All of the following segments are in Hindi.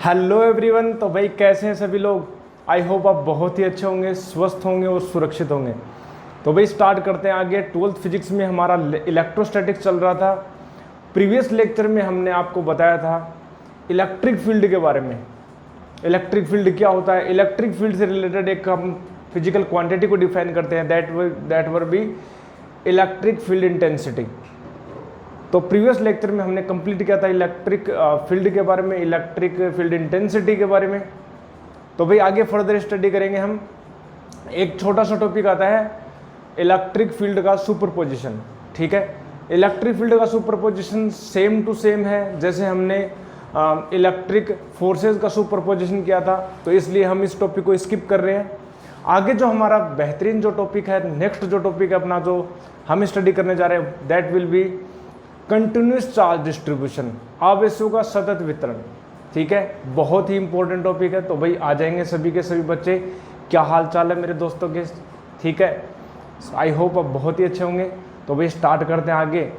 Hello everyone. तो भाई कैसे हैं सभी लोग। आई होप आप बहुत ही अच्छे होंगे, स्वस्थ होंगे और सुरक्षित होंगे। तो भाई स्टार्ट करते हैं आगे। 12th फिजिक्स में हमारा इलेक्ट्रोस्टैटिक्स चल रहा था। प्रीवियस लेक्चर में हमने आपको बताया था इलेक्ट्रिक फील्ड के बारे में। इलेक्ट्रिक फील्ड क्या होता है, इलेक्ट्रिक फील्ड से रिलेटेड एक हम फिजिकल क्वांटिटी को डिफाइन करते हैं, that were be electric field intensity. तो प्रीवियस लेक्चर में हमने कंप्लीट किया था इलेक्ट्रिक फील्ड के बारे में, इलेक्ट्रिक फील्ड इंटेंसिटी के बारे में। तो भाई आगे फर्दर स्टडी करेंगे हम। एक छोटा सा टॉपिक आता है इलेक्ट्रिक फील्ड का सुपरपोजिशन। ठीक है, इलेक्ट्रिक फील्ड का सुपरपोजिशन सेम टू सेम है जैसे हमने इलेक्ट्रिक फोर्सेस का सुपरपोजिशन किया था, तो इसलिए हम इस टॉपिक को स्किप कर रहे हैं। आगे जो हमारा बेहतरीन जो टॉपिक है, नेक्स्ट जो टॉपिक है अपना जो हम स्टडी करने जा रहे हैं, that will be continuous charge distribution, आवेशों का सतत वितरण। ठीक है, बहुत ही इंपॉर्टेंट टॉपिक है। तो भाई आ जाएंगे सभी के सभी बच्चे। क्या हाल चाल है मेरे दोस्तों के। ठीक है, आई होप आप बहुत ही अच्छे होंगे। तो भाई स्टार्ट करते हैं आगे।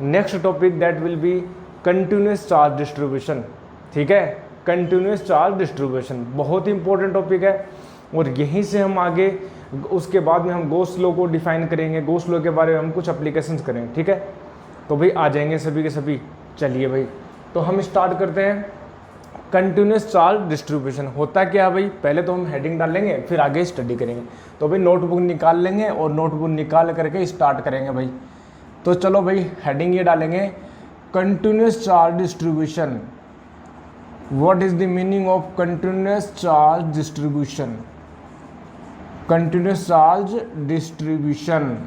Next topic that will be continuous charge distribution. ठीक है, कंटिन्यूस चार्ज डिस्ट्रीब्यूशन बहुत ही इंपॉर्टेंट टॉपिक है। और यहीं से हम आगे उसके बाद में हम गॉस लॉ को डिफाइन करेंगे, गॉस लॉ के बारे में हम कुछ एप्लीकेशंस करेंगे। ठीक है, तो भाई आ जाएंगे सभी के सभी। चलिए भाई, तो हम स्टार्ट करते हैं। कंटिन्यूस चार्ज डिस्ट्रीब्यूशन होता क्या है भाई, पहले तो हम हेडिंग डाल लेंगे, फिर आगे स्टडी करेंगे। तो भाई नोटबुक निकाल लेंगे और नोटबुक निकाल करके स्टार्ट करेंगे भाई। तो चलो भाई हेडिंग ये डालेंगे, continuous charge distribution. What is the meaning of continuous charge distribution. Continuous charge distribution,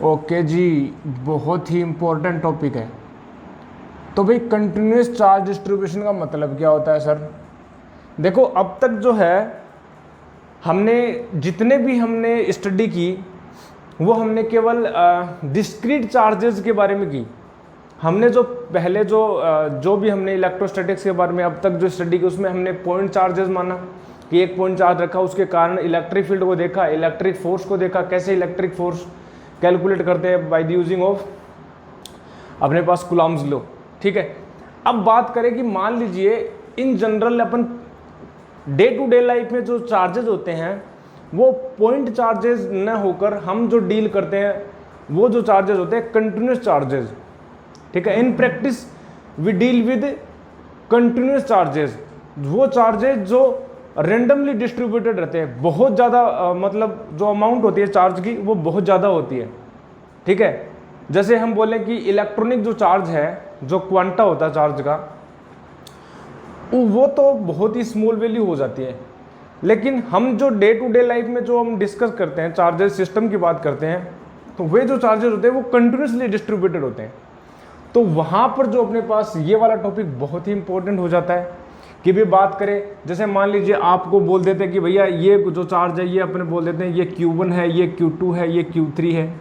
okay जी, बहुत ही इंपॉर्टेंट टॉपिक है। तो भाई कंटिन्यूस चार्ज डिस्ट्रीब्यूशन का मतलब क्या होता है सर। देखो अब तक जो है हमने जितने भी हमने स्टडी की वो हमने केवल डिस्क्रीट चार्जेस के बारे में की। हमने जो पहले जो भी हमने इलेक्ट्रोस्टैटिक्स के बारे में अब तक जो स्टडी की उसमें हमने पॉइंट चार्जेस माना कि एक पॉइंट चार्ज रखा, उसके कारण इलेक्ट्रिक फील्ड को देखा, इलेक्ट्रिक फोर्स को देखा, कैसे इलेक्ट्रिक फोर्स कैलकुलेट करते हैं बाय द यूजिंग ऑफ अपने पास कूलॉम्स लॉ। ठीक है, अब बात करें कि मान लीजिए इन जनरल अपन डे टू डे लाइफ में जो चार्जेस होते हैं वो पॉइंट चार्जेस न होकर हम जो डील करते हैं वो जो चार्जेस होते हैं कंटिन्यूस चार्जेस। ठीक है, in practice we deal with continuous charges, वो चार्जेस जो रेंडमली डिस्ट्रीब्यूटेड रहते हैं, बहुत ज़्यादा मतलब जो अमाउंट होती है चार्ज की वो बहुत ज़्यादा होती है। ठीक है, जैसे हम बोलें कि इलेक्ट्रॉनिक जो चार्ज है, जो क्वांटा होता है चार्ज का, वो तो बहुत ही स्मॉल वैल्यू हो जाती है। लेकिन हम जो डे टू डे लाइफ में जो हम डिस्कस करते हैं, चार्जेस सिस्टम की बात करते हैं, तो वे जो चार्जेस होते हैं वो कंटिन्यूसली डिस्ट्रीब्यूटेड होते हैं। तो वहाँ पर जो अपने पास ये वाला टॉपिक बहुत ही इंपॉर्टेंट हो जाता है कि भी बात करें, जैसे मान लीजिए आपको बोल देते हैं कि भैया ये जो चार्ज है ये अपने बोल देते हैं ये Q1 है, ये Q2 है, ये Q3 है,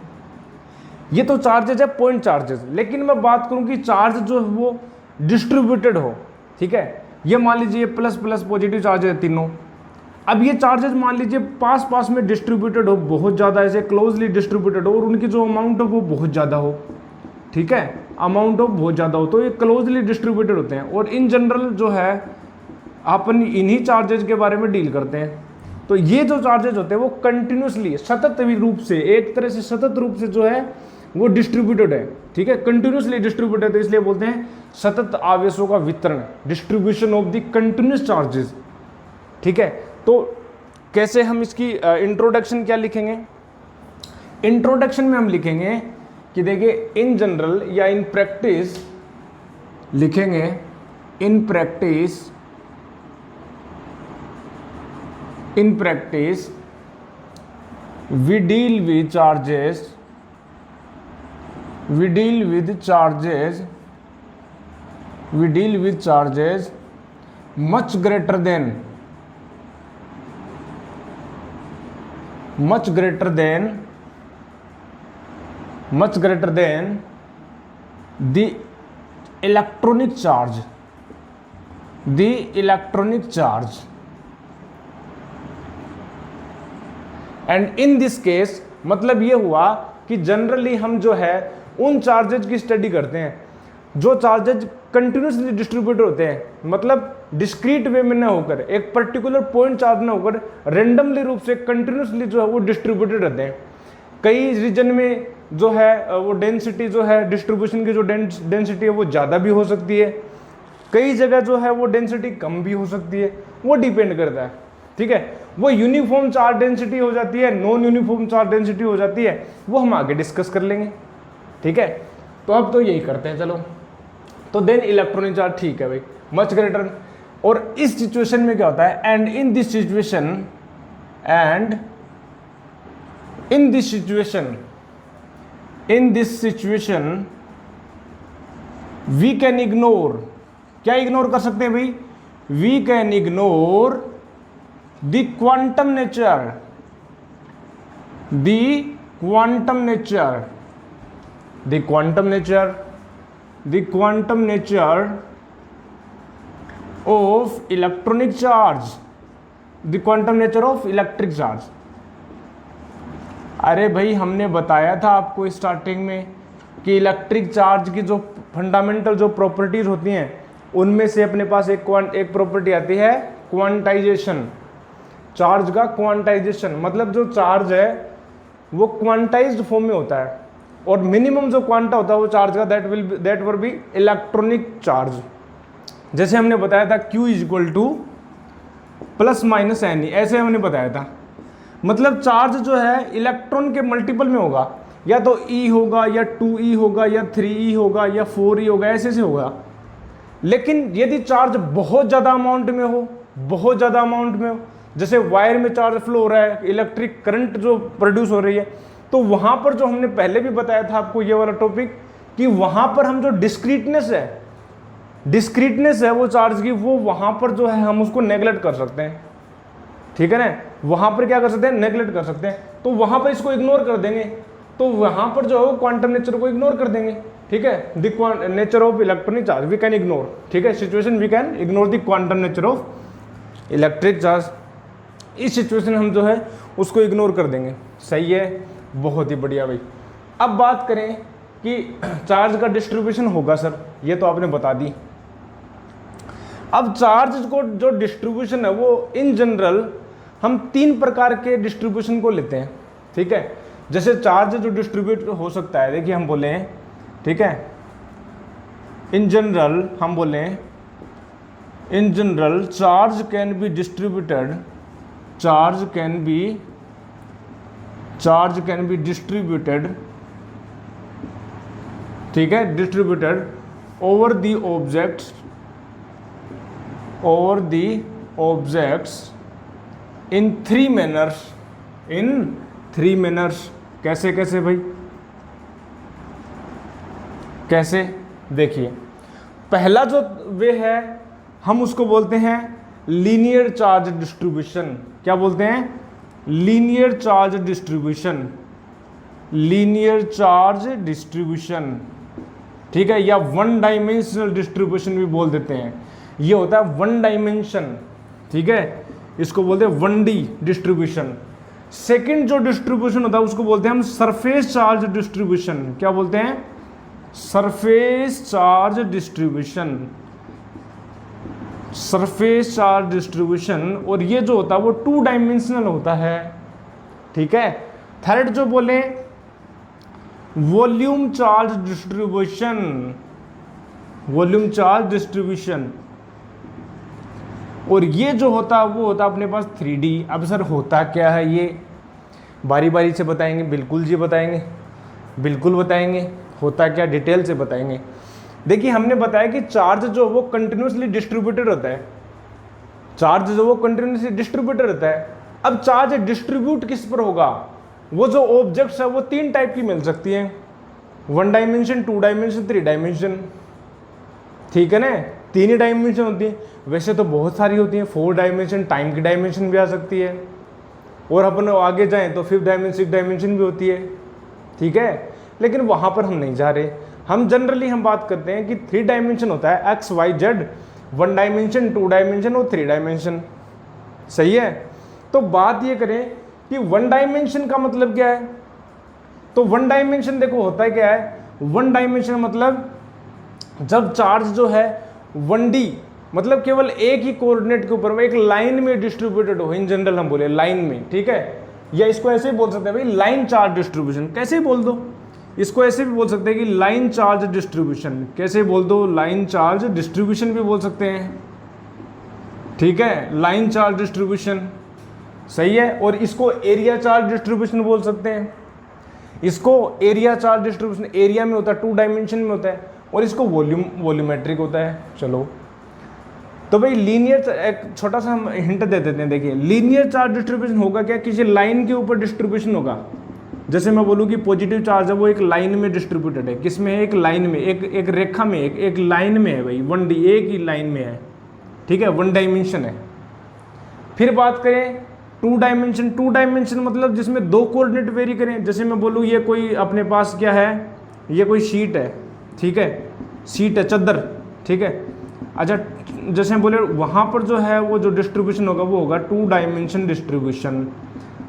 ये तो चार्जेज है पॉइंट चार्जेस। लेकिन मैं बात करूं कि चार्ज जो है वो डिस्ट्रीब्यूटेड हो। ठीक है, ये मान लीजिए प्लस प्लस पॉजिटिव चार्ज है तीनों। अब ये चार्जेस मान लीजिए पास पास में डिस्ट्रीब्यूटेड हो, बहुत ज़्यादा ऐसे क्लोजली डिस्ट्रीब्यूटेड हो और उनकी जो अमाउंट हो वो बहुत ज़्यादा हो। ठीक है, अमाउंट ऑफ बहुत ज़्यादा हो, तो ये क्लोजली डिस्ट्रीब्यूटेड होते हैं। और इन जनरल जो है अपन इन्हीं चार्जेज के बारे में डील करते हैं। तो ये जो चार्जेज होते हैं वो कंटिन्यूसली सतत रूप से, एक तरह से सतत रूप से जो है वो डिस्ट्रीब्यूटेड है। ठीक है, कंटिन्यूसली डिस्ट्रीब्यूटेड, तो इसलिए बोलते हैं सतत आवेशों का वितरण, distribution of the continuous charges. ठीक है, तो कैसे हम इसकी इंट्रोडक्शन क्या लिखेंगे। इंट्रोडक्शन में हम लिखेंगे कि देखिए इन जनरल या इन प्रैक्टिस लिखेंगे, in practice we deal with charges much greater than the electronic charge and in this case मतलब ये हुआ कि जनरली हम जो है उन चार्जेज की स्टडी करते हैं जो चार्जेज कंटिन्यूसली डिस्ट्रीब्यूटेड होते हैं, मतलब डिस्क्रीट वे में ना होकर, एक पर्टिकुलर पॉइंट चार्ज ना होकर, रेंडमली रूप से कंटिन्यूसली जो है वो डिस्ट्रीब्यूटेड रहते हैं। कई रीजन में जो है वो डेंसिटी जो है, डिस्ट्रीब्यूशन की जो डेंसिटी है वो ज़्यादा भी हो सकती है, कई जगह जो है वो डेंसिटी कम भी हो सकती है, वो डिपेंड करता है। ठीक है, वो यूनिफॉर्म चार्ज डेंसिटी हो जाती है, नॉन यूनिफॉर्म चार्ज डेंसिटी हो जाती है, वो हम आगे डिस्कस कर लेंगे। ठीक है, तो अब तो यही करते हैं चलो। तो देन इलेक्ट्रॉनिक चार्ज, ठीक है भाई, मच ग्रेटर। और इस सिचुएशन में क्या होता है, and in this situation we can ignore, क्या इग्नोर कर सकते हैं भाई, we can ignore the quantum nature of electronic charge, the quantum nature of electric charge। अरे भाई हमने बताया था आपको स्टार्टिंग में कि इलेक्ट्रिक चार्ज की जो फंडामेंटल जो प्रॉपर्टीज होती हैं उनमें से अपने पास एक प्रॉपर्टी आती है क्वांटाइजेशन, चार्ज का क्वांटाइजेशन, मतलब जो चार्ज है वो क्वांटाइज्ड फॉर्म में होता है, और मिनिमम जो क्वांटा होता है वो चार्ज का that will be electronic charge. जैसे हमने बताया था Q equal to plus minus N, ऐसे हमने बताया था। मतलब चार्ज जो है इलेक्ट्रॉन के मल्टीपल में होगा, या तो E होगा या 2E होगा या 3E होगा या 4E होगा, ऐसे से होगा। लेकिन यदि चार्ज बहुत ज़्यादा अमाउंट में हो, जैसे वायर में चार्ज फ्लो हो रहा है, इलेक्ट्रिक करंट जो प्रोड्यूस हो रही है, तो वहाँ पर जो हमने पहले भी बताया था आपको ये वाला टॉपिक, कि वहाँ पर हम जो डिस्क्रीटनेस है वो चार्ज की, वो वहाँ पर जो है हम उसको नेगलेक्ट कर सकते हैं। ठीक है ना, वहाँ पर क्या कर सकते हैं, नेगलेक्ट कर सकते हैं, तो वहाँ पर इसको इग्नोर कर देंगे, तो वहाँ पर जो है क्वांटम नेचर को इग्नोर कर देंगे। ठीक है, the nature of electronic charge we can ignore. ठीक है, situation we can ignore the quantum nature of electric charge. इस सिचुएशन हम जो है उसको इग्नोर कर देंगे। सही है, बहुत ही बढ़िया भाई। अब बात करें कि चार्ज का डिस्ट्रीब्यूशन होगा सर, ये तो आपने बता दी। अब चार्ज को जो डिस्ट्रीब्यूशन है वो इन जनरल हम 3 प्रकार के डिस्ट्रीब्यूशन को लेते हैं। ठीक है, जैसे चार्ज जो डिस्ट्रीब्यूट हो सकता है, देखिए हम बोले हैं, ठीक है, इन जनरल हम बोले हैं, in general charge can be distributed, charge can be distributed, ठीक है, distributed over the objects in 3 manners. कैसे भाई, कैसे, देखिए पहला जो वे है हम उसको बोलते हैं लीनियर चार्ज डिस्ट्रीब्यूशन। क्या बोलते हैं, लीनियर चार्ज डिस्ट्रीब्यूशन। ठीक है, या 1 डायमेंशनल डिस्ट्रीब्यूशन भी बोल देते हैं। ये होता है 1 डायमेंशन, ठीक है, इसको बोलते हैं 1D डिस्ट्रीब्यूशन। सेकंड जो डिस्ट्रीब्यूशन होता है उसको बोलते हैं हम सरफेस चार्ज डिस्ट्रीब्यूशन। क्या बोलते हैं, सरफेस चार्ज डिस्ट्रीब्यूशन। और ये जो होता है वो 2 डायमेंशनल होता है। ठीक है, थर्ड जो बोले वॉल्यूम चार्ज डिस्ट्रीब्यूशन। और ये जो होता है वो होता है अपने पास 3D। अब सर होता क्या है, ये बारी बारी से बताएंगे, बिल्कुल जी बताएंगे, बिल्कुल बताएंगे, होता क्या डिटेल से बताएंगे। देखिए हमने बताया कि चार्ज जो वो कंटिन्यूसली डिस्ट्रीब्यूटेड होता है, अब चार्ज डिस्ट्रीब्यूट किस पर होगा, वो जो ऑब्जेक्ट्स है वो 3 टाइप की मिल सकती हैं, 1 डायमेंशन, 2 डायमेंशन, 3 डायमेंशन। ठीक है ना, 3 ही डायमेंशन होती है, वैसे तो बहुत सारी होती हैं, 4 डायमेंशन, टाइम की डायमेंशन भी आ सकती है, और अपन आगे जाएं तो 5th डायमेंशन, 6th डायमेंशन भी होती है। ठीक है, लेकिन वहाँ पर हम नहीं जा रहे, हम जनरली हम बात करते हैं कि 3 डायमेंशन होता है X Y Z, 1 dimension, 2 dimension और 3 डायमेंशन। सही है, तो बात ये करें कि 1 डायमेंशन का मतलब क्या है, तो 1 डायमेंशन देखो होता है क्या है, 1 डायमेंशन मतलब जब चार्ज जो है 1D मतलब केवल एक ही कोऑर्डिनेट के ऊपर में एक लाइन में डिस्ट्रीब्यूटेड हो, इन जनरल हम बोले लाइन में, ठीक है, या इसको ऐसे ही बोल सकते हैं भाई लाइन चार्ज डिस्ट्रीब्यूशन, कैसे बोल दो, इसको ऐसे भी बोल सकते हैं कि लाइन चार्ज डिस्ट्रीब्यूशन, कैसे बोल दो, लाइन चार्ज डिस्ट्रीब्यूशन भी बोल सकते हैं, ठीक है, लाइन चार्ज डिस्ट्रीब्यूशन सही है। और इसको एरिया चार्ज डिस्ट्रीब्यूशन बोल सकते हैं, इसको एरिया चार्ज डिस्ट्रीब्यूशन एरिया में होता है, 2 डायमेंशन में होता है, और इसको वॉल्यूमेट्रिक होता है। चलो तो भाई लीनियर, एक छोटा सा हम हिंट दे देते हैं, देखिए लीनियर चार्ज डिस्ट्रीब्यूशन होगा क्या, किसी लाइन के ऊपर डिस्ट्रीब्यूशन होगा। जैसे मैं बोलूँ कि पॉजिटिव चार्ज है वो एक लाइन में डिस्ट्रीब्यूटेड है, किस में है, एक लाइन में, एक रेखा में, एक लाइन में है भाई, 1D एक ही लाइन में है, ठीक है, 1 डायमेंशन है। फिर बात करें 2 डायमेंशन, 2 डायमेंशन मतलब जिसमें 2 कोऑर्डिनेट वेरी करें। जैसे मैं बोलूँ ये कोई अपने पास क्या है, ये कोई शीट है, ठीक है, शीट है, चद्दर, ठीक है, अच्छा जैसे हम बोले वहाँ पर जो है वो जो डिस्ट्रीब्यूशन होगा वो होगा 2 डायमेंशन डिस्ट्रीब्यूशन।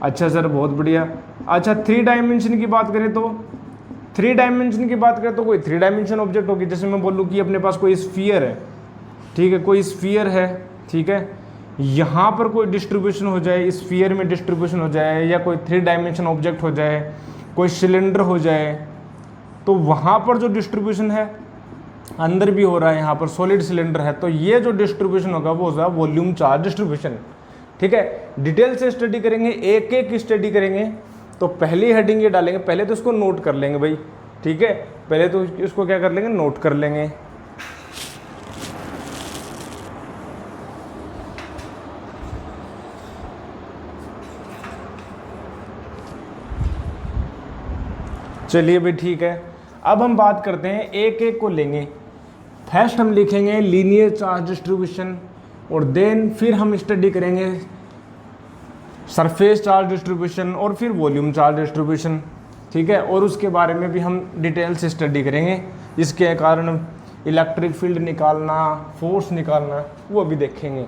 अच्छा सर बहुत बढ़िया। अच्छा 3 डायमेंशन की बात करें तो 3 डायमेंशन की बात करें तो कोई 3 डायमेंशन ऑब्जेक्ट होगी। जैसे मैं बोलूँ कि अपने पास कोई स्फीयर है, ठीक है, कोई स्फीयर है, ठीक है, यहाँ पर कोई डिस्ट्रीब्यूशन हो जाए, स्फीयर में डिस्ट्रीब्यूशन हो जाए, या कोई 3 डायमेंशन ऑब्जेक्ट हो जाए, कोई सिलेंडर हो जाए, तो वहाँ पर जो डिस्ट्रीब्यूशन है अंदर भी हो रहा है, यहाँ पर सॉलिड सिलेंडर है, तो ये जो डिस्ट्रीब्यूशन होगा वो होगा वॉल्यूम चार्ज डिस्ट्रीब्यूशन, ठीक है। डिटेल से स्टडी करेंगे, एक एक स्टडी करेंगे, तो पहली हेडिंग ये डालेंगे, पहले तो इसको नोट कर लेंगे भाई, ठीक है, पहले तो इसको क्या कर लेंगे, नोट कर लेंगे। चलिए भाई ठीक है, अब हम बात करते हैं, एक एक को लेंगे। फर्स्ट हम लिखेंगे लीनियर चार्ज डिस्ट्रीब्यूशन, और देन फिर हम स्टडी करेंगे सरफेस चार्ज डिस्ट्रीब्यूशन, और फिर वॉल्यूम चार्ज डिस्ट्रीब्यूशन, ठीक है, और उसके बारे में भी हम डिटेल से स्टडी करेंगे। इसके कारण इलेक्ट्रिक फील्ड निकालना, फोर्स निकालना, वो भी देखेंगे।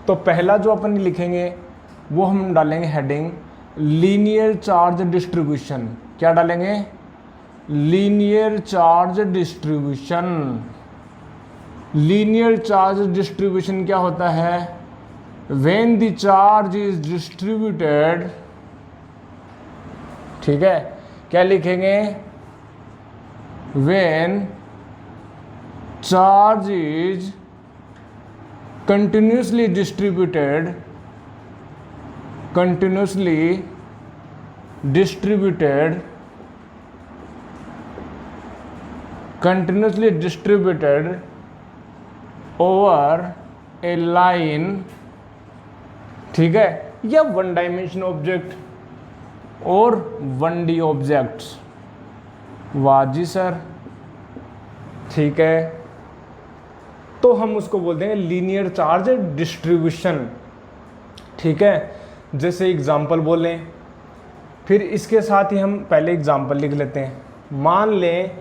तो पहला जो अपन लिखेंगे वो हम डालेंगे हेडिंग लीनियर चार्ज डिस्ट्रीब्यूशन। क्या डालेंगे, linear charge distribution. Linear charge distribution क्या होता है, when the charge is distributed, ठीक है, क्या लिखेंगे, when charge is continuously distributed, continuously distributed over a line, ठीक है, या 1 डायमेंशन ऑब्जेक्ट और 1D ऑब्जेक्ट्स। वाह जी सर, ठीक है, तो हम उसको बोलते हैं लीनियर चार्ज डिस्ट्रीब्यूशन, ठीक है। जैसे एग्जाम्पल बोलें, फिर इसके साथ ही हम पहले एग्जाम्पल लिख लेते हैं। मान लें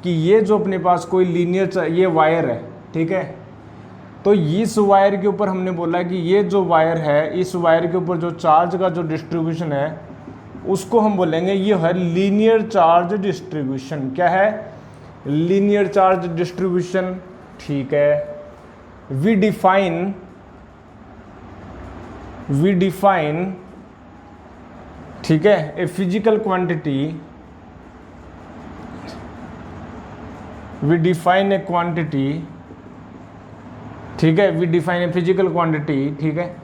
कि ये जो अपने पास कोई लीनियर, ये वायर है, ठीक है, तो इस वायर के ऊपर हमने बोला कि ये जो वायर है, इस वायर के ऊपर जो चार्ज का जो डिस्ट्रीब्यूशन है उसको हम बोलेंगे ये है लीनियर चार्ज डिस्ट्रीब्यूशन। क्या है, लीनियर चार्ज डिस्ट्रीब्यूशन, ठीक है। वी डिफाइन, ठीक है, a physical quantity, we define a quantity, ठीक है, we define a physical quantity, ठीक है,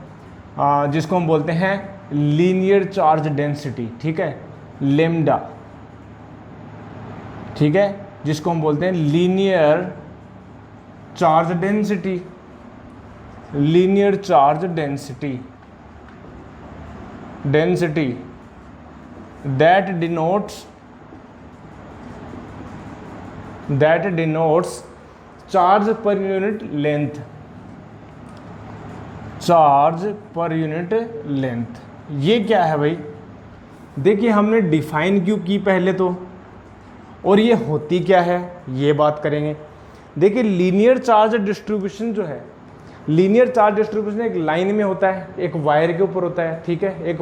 जिसको हम बोलते हैं लीनियर चार्ज डेंसिटी, ठीक है, लेम्डा, ठीक है, जिसको हम बोलते हैं linear charge density, linear charge density, that denotes charge per unit length, charge per unit length. ये क्या है भाई, देखिए हमने डिफाइन क्यों की पहले तो, और ये होती क्या है ये बात करेंगे। देखिए लीनियर चार्ज डिस्ट्रीब्यूशन जो है, लीनियर चार्ज डिस्ट्रीब्यूशन एक लाइन में होता है, एक वायर के ऊपर होता है, ठीक है, एक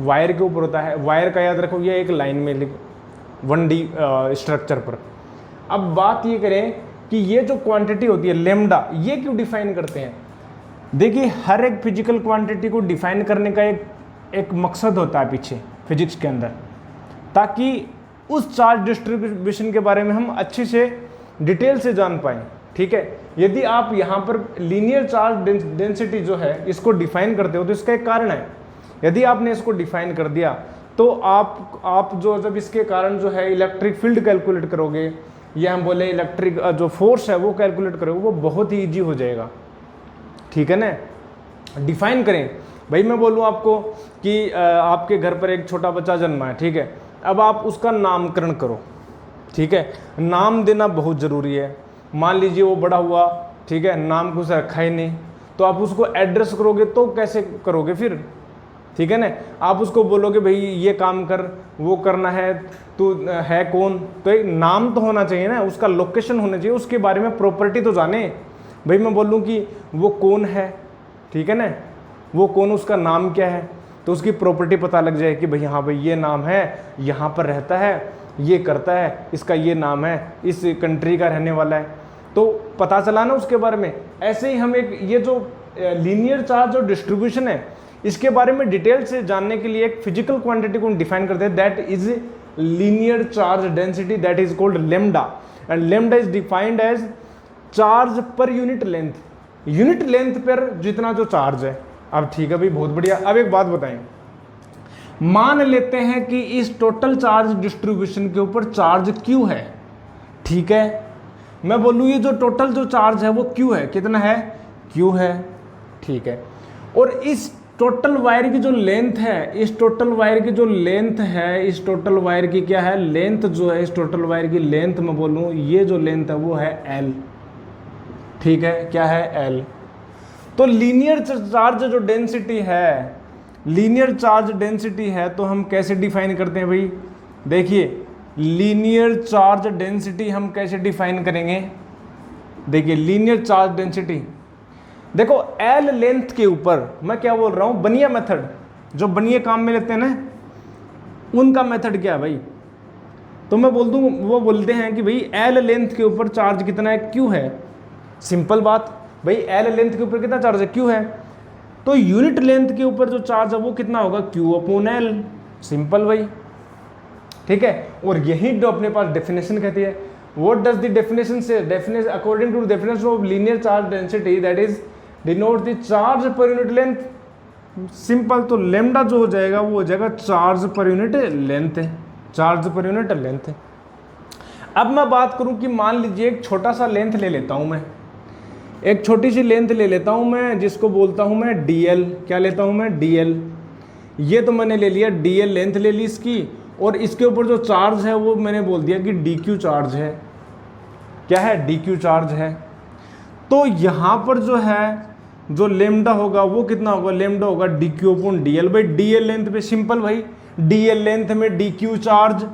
वायर के ऊपर होता है, वायर का याद रखो ये एक लाइन में 1D स्ट्रक्चर पर। अब बात ये करें कि ये जो क्वांटिटी होती है लेमडा, ये क्यों डिफाइन करते हैं? देखिए हर एक फिजिकल क्वांटिटी को डिफाइन करने का एक मकसद होता है पीछे फिजिक्स के अंदर, ताकि उस चार्ज डिस्ट्रीब्यूशन के बारे में हम अच्छे से डिटेल से जान पाएँ। ठीक है, यदि आप यहाँ पर लीनियर चार्ज डेंसिटी जो है इसको डिफाइन करते हो तो इसका एक कारण है। यदि आपने इसको डिफाइन कर दिया तो आप जो जब इसके कारण जो है इलेक्ट्रिक फील्ड कैलकुलेट करोगे या हम बोले इलेक्ट्रिक जो फोर्स है वो कैलकुलेट करोगे, वो बहुत ही ईजी हो जाएगा। ठीक है ना, डिफाइन करें। भाई मैं बोलूँ आपको कि आपके घर पर एक छोटा बच्चा जन्मा है, ठीक है, अब आप उसका नामकरण करो। ठीक है, नाम देना बहुत ज़रूरी है। मान लीजिए वो बड़ा हुआ, ठीक है, नाम कुछ रखा ही नहीं, तो आप उसको एड्रेस करोगे तो कैसे करोगे फिर? ठीक है ना, आप उसको बोलोगे भाई ये काम कर, वो करना है, तू है कौन, तो एक नाम तो होना चाहिए ना, उसका लोकेशन होना चाहिए, उसके बारे में प्रॉपर्टी तो जाने। भाई मैं बोलूँ कि वो कौन है, ठीक है ना, वो कौन, उसका नाम क्या है, तो उसकी प्रॉपर्टी पता लग जाए कि भाई हाँ भाई ये नाम है, यहाँ पर रहता है, ये करता है, इसका ये नाम है, इस कंट्री का रहने वाला है, तो पता चला ना उसके बारे में। ऐसे ही हम एक ये जो लीनियर चार्ज और डिस्ट्रीब्यूशन है इसके बारे में डिटेल से जानने के लिए एक फिजिकल क्वांटिटी को डिफाइन करते हैं, that is linear charge density, that is called lambda, and lambda is defined as charge per unit length, unit length पर जितना जो चार्ज है। अब ठीक है भाई, बहुत बढ़िया। अब एक बात बताएं, मान लेते हैं कि इस टोटल चार्ज डिस्ट्रीब्यूशन के ऊपर चार्ज Q है। ठीक है, मैं बोलूँ ये जो टोटल जो चार्ज है वो Q है, कितना है? Q है। ठीक है, और इस टोटल वायर की जो लेंथ है, इस टोटल वायर की जो लेंथ है, इस टोटल वायर की क्या है? लेंथ जो है, इस टोटल वायर की लेंथ मैं बोलूँ ये जो लेंथ है वो है L। ठीक है, क्या है? L। तो लीनियर चार्ज जो डेंसिटी है, लीनियर चार्ज डेंसिटी है, तो हम कैसे डिफाइन करते हैं भाई? देखिए लीनियर चार्ज डेंसिटी हम कैसे डिफाइन करेंगे? देखिए लीनियर चार्ज डेंसिटी, देखो L लेंथ के ऊपर, मैं क्या बोल रहा हूँ, बनिया मेथड, जो बनिए काम में लेते हैं ना, उनका मेथड क्या है भाई? तो मैं बोल दूँ, वो बोलते हैं कि भाई L लेंथ के ऊपर चार्ज कितना है? Q है। सिंपल बात भाई, L लेंथ के ऊपर कितना चार्ज है? Q है। तो यूनिट लेंथ के ऊपर जो चार्ज है वो कितना होगा? Q/L। सिंपल भाई। ठीक है, और यही जो अपने पास डेफिनेशन कहती है, what does the definition say? Definition according to definition of linear charge density, that is denote the charge per unit length. Simple, तो लेमडा जो हो जाएगा वो हो जाएगा चार्ज पर यूनिट लेंथ है, चार्ज पर यूनिट लेंथ है। अब मैं बात करूं कि मान लीजिए एक छोटा सा लेंथ ले लेता हूं मैं, एक छोटी सी लेंथ ले लेता हूं मैं, जिसको बोलता हूं मैं DL। क्या लेता हूं मैं? DL। ये तो मैंने ले लिया DL, लेंथ ले ली इसकी, और इसके ऊपर जो चार्ज है वो मैंने बोल दिया कि DQ चार्ज है। क्या है? DQ चार्ज है। तो यहाँ पर जो है जो लेमडा होगा वो कितना होगा? लेमडा होगा DQ/DL। भाई DL लेंथ पे सिंपल भाई, DL लेंथ में DQ चार्ज,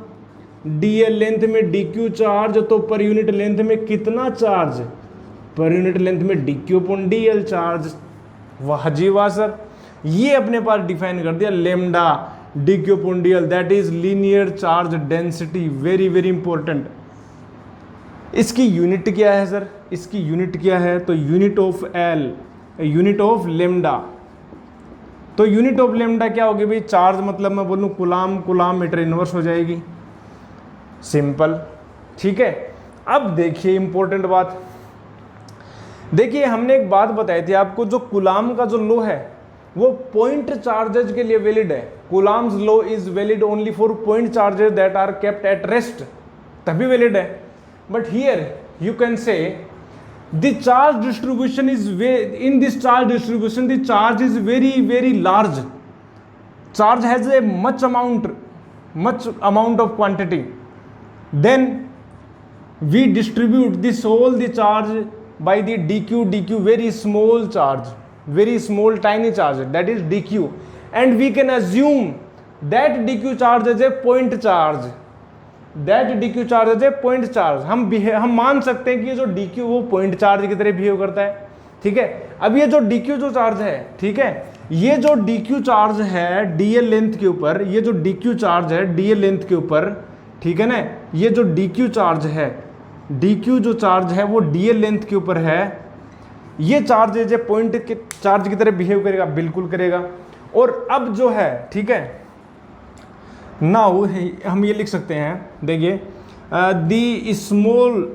DL लेंथ में DQ चार्ज, तो पर यूनिट लेंथ में कितना चार्ज? पर यूनिट लेंथ में DQ/DL चार्ज। वाह जी वाह सर, ये अपने पास डिफाइन कर दिया lambda DQ/DL, that is linear charge density. Very very important. इसकी यूनिट क्या है सर? इसकी यूनिट क्या है? तो unit of L, unit of lambda. तो यूनिट ऑफ लेमडा क्या होगी भाई? चार्ज मतलब मैं बोलूँ कूलाम, कूलाम मीटर इनवर्स हो जाएगी। सिंपल। ठीक है, अब देखिए इंपॉर्टेंट बात, देखिए हमने एक बात बताई थी आपको, जो कूलाम का जो लॉ है वो पॉइंट चार्जेज के लिए वैलिड है। Coulomb's law is valid only for point charges that are kept at rest, तभी वैलिड है। But here you can say the charge distribution is in this charge distribution the charge is very very large, charge has a much amount of quantity, then we distribute this whole the charge by the dq very small charge, very small tiny charge, that is dq, and we can assume that dq charge is a point charge, that dq charge is a point charge। हम मान सकते हैं कि ये जो dq वो पॉइंट चार्ज की तरह बिहेव करता है। ठीक है, अब ये जो dq जो चार्ज है, ठीक है, ये जो dq चार्ज है dl लेंथ के ऊपर, ये जो dq चार्ज है dl लेंथ के ऊपर, ठीक है ना, ये जो dq चार्ज है डी क्यू जो चार्ज है वो डी एल लेंथ के ऊपर है, ये चार्ज है जो पॉइंट के चार्ज की तरह बिहेव करेगा, बिल्कुल करेगा। और अब जो है, ठीक है, नाउ हम ये लिख सकते हैं, देखिए the small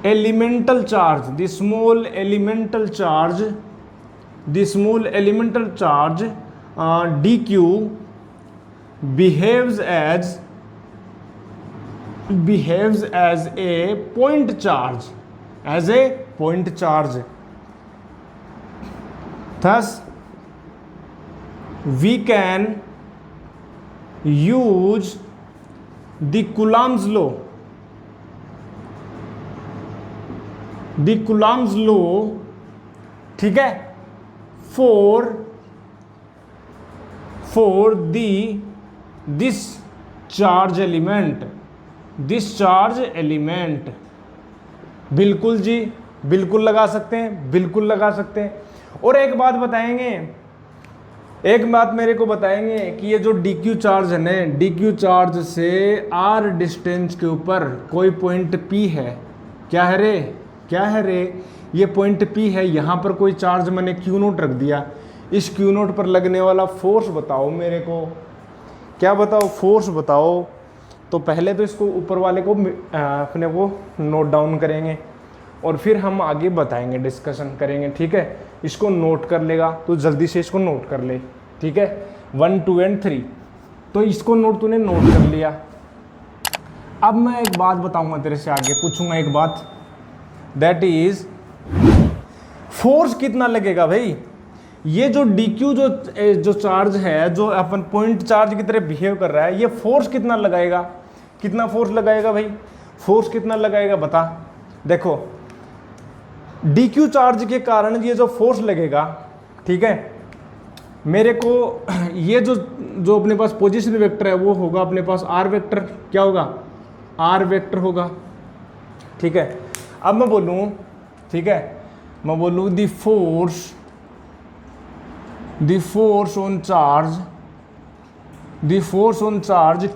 elemental charge, the small elemental charge, the small elemental charge dq behaves as a point charge, as a point charge. Thus we can use the Coulomb's law, the Coulomb's law, ठीक है, फॉर दिस चार्ज एलिमेंट। बिल्कुल जी, बिल्कुल लगा सकते हैं, बिल्कुल लगा सकते हैं। और एक बात बताएंगे, एक बात मेरे को बताएंगे कि ये जो डी क्यू चार्ज है ना, डी क्यू चार्ज से आर डिस्टेंस के ऊपर कोई पॉइंट पी है, क्या है रे, क्या है रे, ये पॉइंट पी है, यहाँ पर कोई चार्ज मैंने क्यू नोट रख दिया, इस क्यू नोट पर लगने वाला फोर्स बताओ मेरे को, क्या बताओ, फोर्स बताओ। तो पहले तो इसको ऊपर वाले को अपने को नोट डाउन करेंगे और फिर हम आगे बताएंगे, डिस्कशन करेंगे, ठीक है। इसको नोट कर लेगा तो जल्दी से इसको नोट कर ले, ठीक है, 1 2 और 3। तो इसको नोट तूने नोट कर लिया। अब मैं एक बात बताऊंगा तेरे से, आगे पूछूंगा एक बात, दैट इज फोर्स कितना लगेगा भाई। ये जो DQ जो चार्ज है, जो अपन पॉइंट चार्ज की तरह बिहेव कर रहा है, ये फोर्स कितना लगाएगा, कितना फोर्स लगाएगा भाई, फोर्स कितना लगाएगा बता। देखो DQ चार्ज के कारण ये जो फोर्स लगेगा, ठीक है, मेरे को ये जो अपने पास पोजीशन वेक्टर है वो होगा अपने पास R वेक्टर, क्या होगा, R वेक्टर होगा, ठीक है। अब मैं बोलूँ, ठीक है, मैं बोलूँ the force on charge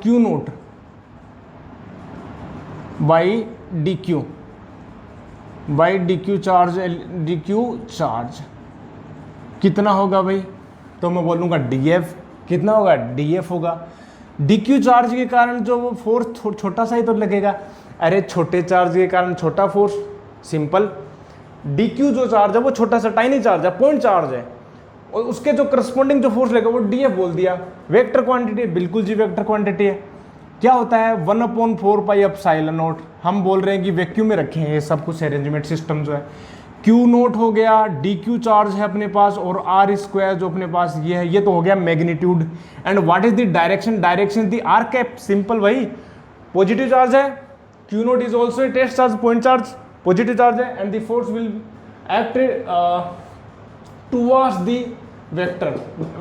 Q note by DQ charge कितना होगा भाई, तो मैं बोलूँगा DF, कितना होगा, DF होगा। DQ चार्ज के कारण जो वो फोर्स छोटा सा ही तो लगेगा, अरे छोटे चार्ज के कारण छोटा फोर्स, सिंपल। DQ जो चार्ज है वो छोटा सा टाइनी चार्ज है, पॉइंट चार्ज है, और उसके जो करस्पॉन्डिंग जो फोर्स लगेगा वो DF बोल दिया। वेक्टर क्वांटिटी है, बिल्कुल जी वेक्टर क्वांटिटी है। क्या होता है, 1/4 पाई एप्सिलॉन नॉट। हम बोल रहे हैं कि वैक्यूम में रखे हैं ये सब कुछ अरेंजमेंट सिस्टम जो है। Q नोट हो गया, DQ चार्ज है अपने पास, और R स्क्वायर जो अपने पास ये है, ये तो हो गया magnitude. And what is the direction, direction the R cap, simple भाई, पॉजिटिव चार्ज है, Q naught is also a test charge, point charge, positive charge है, and the force will act towards the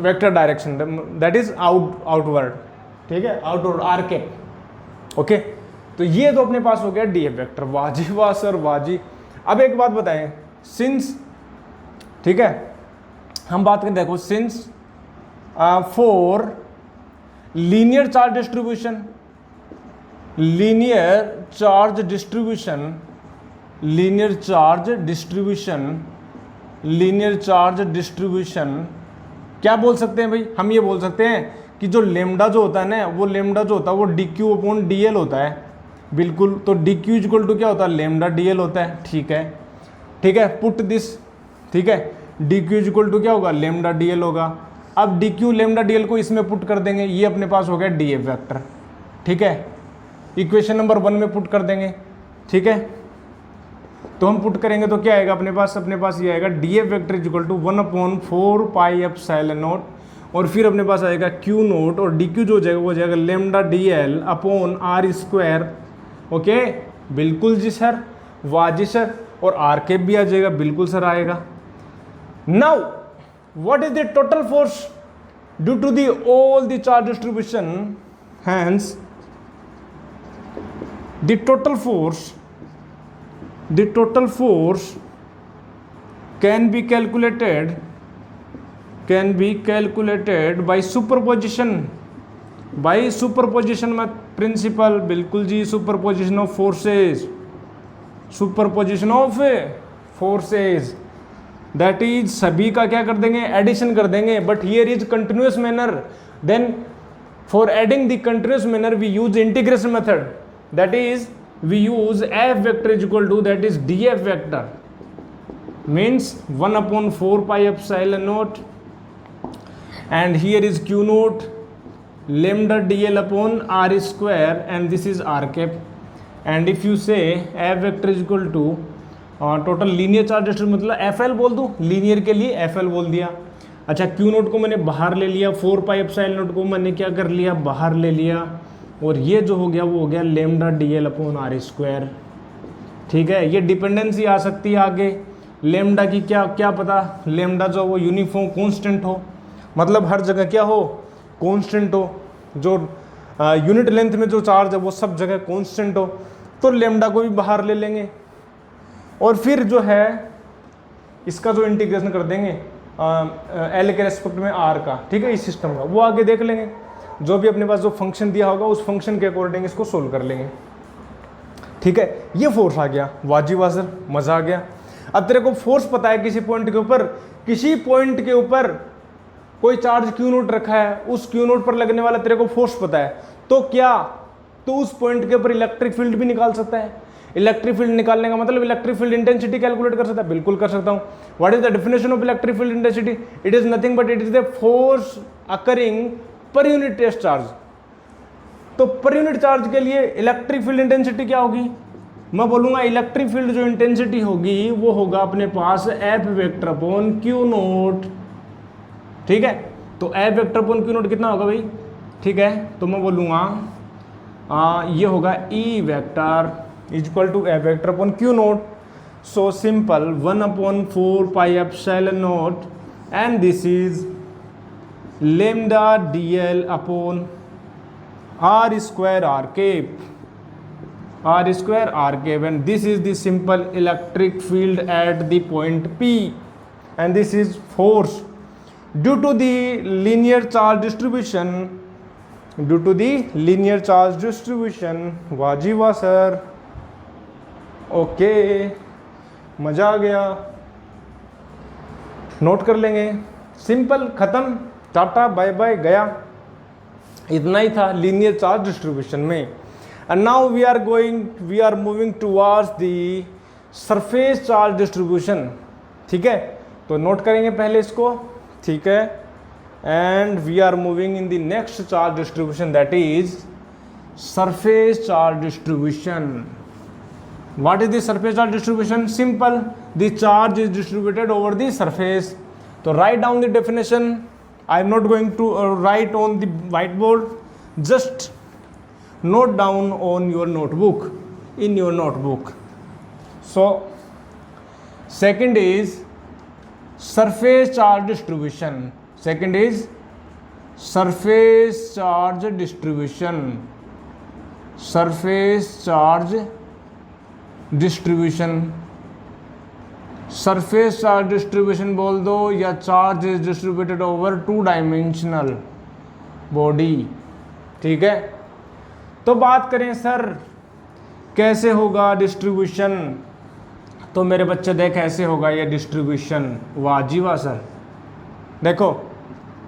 vector direction, that is outward, ठीक है, आउटवर्ड R कैप, ओके। तो ये तो अपने पास हो गया DF वेक्टर, वाजी वाह सर वाजी। अब एक बात बताएं, सिंस, ठीक है, हम बात करें, देखो since for linear charge distribution, क्या बोल सकते हैं भाई, हम ये बोल सकते हैं कि जो लेमडा जो होता है ना, वो लेमडा जो होता है वो DQ/DL होता है, बिल्कुल। तो DQ इक्वल टू क्या होता है, लेमडा DL होता है, ठीक है, ठीक है, पुट दिस, ठीक है, DQ इक्वल टू क्या होगा, लेमडा DL होगा। अब DQ लेमडा DL को इसमें पुट कर देंगे, ये अपने पास हो गया DF वेक्टर, ठीक है, इक्वेशन नंबर 1 में पुट कर देंगे, ठीक है। तो हम पुट करेंगे तो क्या आएगा अपने पास ये आएगा DF vector equal to 1/4 pi epsilon naught, और फिर अपने पास आएगा Q नोट, और DQ जो हो जाएगा वो जाएगा lambda DL upon R square, okay, बिल्कुल जी सर, वाह जी सर, और R कैप भी आ जाएगा, बिल्कुल सर आएगा। Now what is the total force due to the all the charge distribution, hence the total force can be calculated by superposition भाई सुपरपोजिशन में प्रिंसिपल, बिल्कुल जी, superposition of forces, superposition of forces, that is सभी का क्या कर देंगे, एडिशन कर देंगे, but here is continuous manner, then for adding the continuous manner we use integration method, that is we use f vector is equal to, that is df vector, means 1/4 pi epsilon naught, and here is q naught lambda dl upon r square, and this is r cap, and if you say f vector is equal to total linear charge distribution, मतलब fl बोल दूँ, लीनियर के लिए fl बोल दिया। अच्छा, q नोट को मैंने बाहर ले लिया, 4 पाई एप्सिलॉन नोट को मैंने क्या कर लिया, बाहर ले लिया, और ये जो हो गया वो हो गया lambda dl upon R square. ठीक है, ये डिपेंडेंसी आ सकती है आगे, लेमडा की क्या क्या पता, लेमडा जो वो यूनिफॉर्म कांस्टेंट हो, मतलब हर जगह क्या हो, कांस्टेंट हो, जो यूनिट लेंथ में जो चार्ज है वो सब जगह कांस्टेंट हो, तो लेमडा को भी बाहर ले लेंगे, और फिर जो है इसका जो इंटीग्रेशन कर देंगे एल के रेस्पेक्ट में आर का, ठीक है, इस सिस्टम का, वो आगे देख लेंगे, जो भी अपने पास जो फंक्शन दिया होगा उस फंक्शन के अकॉर्डिंग इसको सोल्व कर लेंगे। ठीक है, ये फोर्स आ गया, वाजिब सर, मजा आ गया। अब तेरे को फोर्स पता है किसी पॉइंट के ऊपर, किसी पॉइंट के ऊपर कोई चार्ज क्यू नोट रखा है, उस क्यू नोट पर लगने वाला तेरे को फोर्स पता है, तो क्या तो उस पॉइंट के ऊपर इलेक्ट्रिक फील्ड भी निकाल सकता है। इलेक्ट्रिक फील्ड निकालने का मतलब इलेक्ट्रिक फील्ड इंटेंसिटी कैलकुलेट कर सकता है, बिल्कुल कर सकता हूं। What is the definition of electric field intensity, it is nothing but it is the force occurring per unit test charge. तो पर यूनिट चार्ज के लिए इलेक्ट्रिक फील्ड इंटेंसिटी क्या होगी, मैं बोलूंगा इलेक्ट्रिक फील्ड जो इंटेंसिटी होगी वो होगा अपने पास F vector upon Q naught. ठीक है, तो F vector upon Q naught कितना होगा भाई, ठीक है, तो मैं बोलूंगा ये होगा E vector is equal to F vector upon Q naught. So simple 1/4 pi epsilon naught, and this is lambda dl upon r square r cape, and this is the simple electric field at the point P, and this is force due to the linear charge distribution, वाजिबा सर, ओके, मजा आ गया, नोट कर लेंगे, सिंपल, खत्म, टाटा बाय बाय, गया, इतना ही था लीनियर चार्ज डिस्ट्रीब्यूशन में। And now we are moving towards the surface charge distribution. ठीक है, तो नोट करेंगे पहले इसको, ठीक है, and we are moving in the next charge distribution, that is surface charge distribution. What is the surface charge distribution, simple, the charge is distributed over the surface. तो right down the definition, I am not going to write on the whiteboard, just note down on your notebook, in your notebook. So second is surface charge distribution, surface charge distribution बोल दो, या charge is distributed over 2 dimensional body. ठीक है, तो बात करें सर कैसे होगा डिस्ट्रीब्यूशन, तो मेरे बच्चे देख ऐसे होगा ये डिस्ट्रीब्यूशन, वाजिबा सर। देखो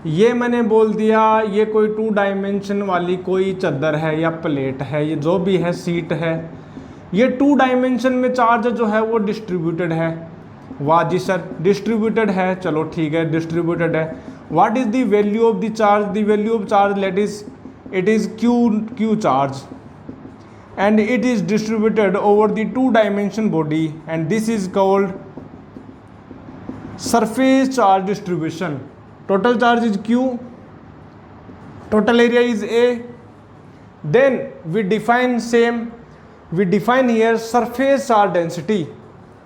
ये मैंने बोल दिया, ये कोई 2 डायमेंशन वाली कोई चादर है या प्लेट है, ये जो भी है, सीट है, ये 2 डायमेंशन में चार्ज जो है वो डिस्ट्रीब्यूटेड है। वाह जी सर, डिस्ट्रीब्यूटेड है, चलो ठीक है, डिस्ट्रीब्यूटेड है। What is the value of the charge, the value of charge let is, it is Q charge, and it is distributed over the 2 dimension body, and this is called surface charge distribution. Total charge is Q, total area is A, then we define here surface charge density,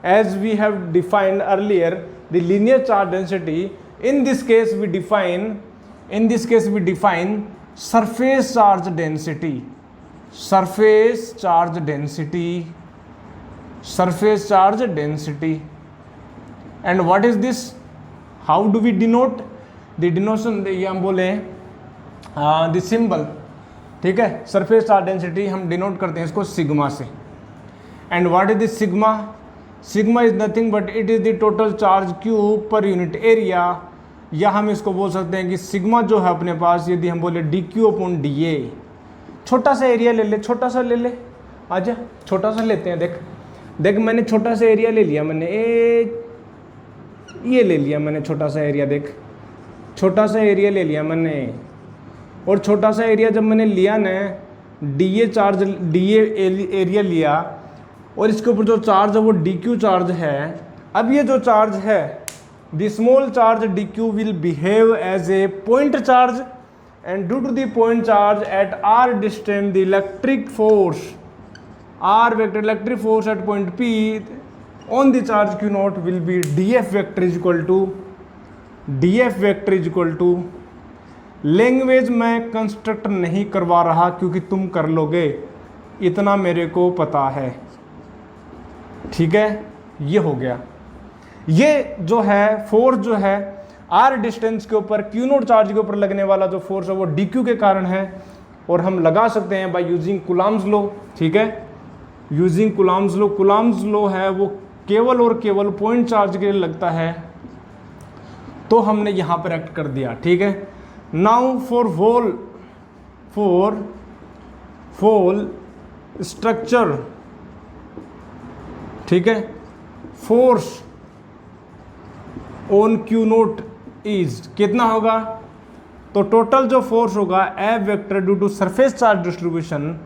as we have defined earlier the linear charge density. In this case we define surface charge density, and what is this, how do we denote? The denotation, ये हम बोले the symbol ठीक है। सरफेस चार्ज डेंसिटी हम डिनोट करते हैं इसको सिग्मा से। And what is this sigma? Sigma is nothing but it is the total charge cube per unit area, या हम इसको बोल सकते हैं कि सिग्मा जो है अपने पास, यदि हम बोले D Q upon D A, छोटा सा एरिया ले ले, छोटा सा ले ले, आजा छोटा सा लेते हैं। देख देख मैंने छोटा सा एरिया ले लिया, मैंने ये ले लिया मैंने छोटा सा एरिया, देख छोटा सा एरिया ले लिया मैंने। और छोटा सा एरिया जब मैंने लिया ना, डी ए एरिया लिया, और इसके ऊपर जो चार्ज है वो डी क्यू चार्ज है। अब ये जो चार्ज है, the small charge D Q will behave as a point charge, and due to the point charge at r distance, the electric force r vector electric force at point P on the charge q naught will be df vector is equal to language मैं कंस्ट्रक्ट नहीं करवा रहा क्योंकि तुम कर लोगे, इतना मेरे को पता है। ठीक है, ये हो गया। ये जो है फोर्स जो है आर डिस्टेंस के ऊपर क्यू नोट चार्ज के ऊपर लगने वाला जो फोर्स है वो डी क्यू के कारण है, और हम लगा सकते हैं बाय यूजिंग कुलाम्स लॉ। ठीक है, using Coulomb's law. Coulomb's law है वो केवल और केवल पॉइंट चार्ज के लिए लगता है, तो हमने यहां पर एक्ट कर दिया। ठीक है, नाउ फॉर स्ट्रक्चर, ठीक है, force on Q naught is कितना होगा? तो टोटल जो फोर्स होगा F vector due to surface charge distribution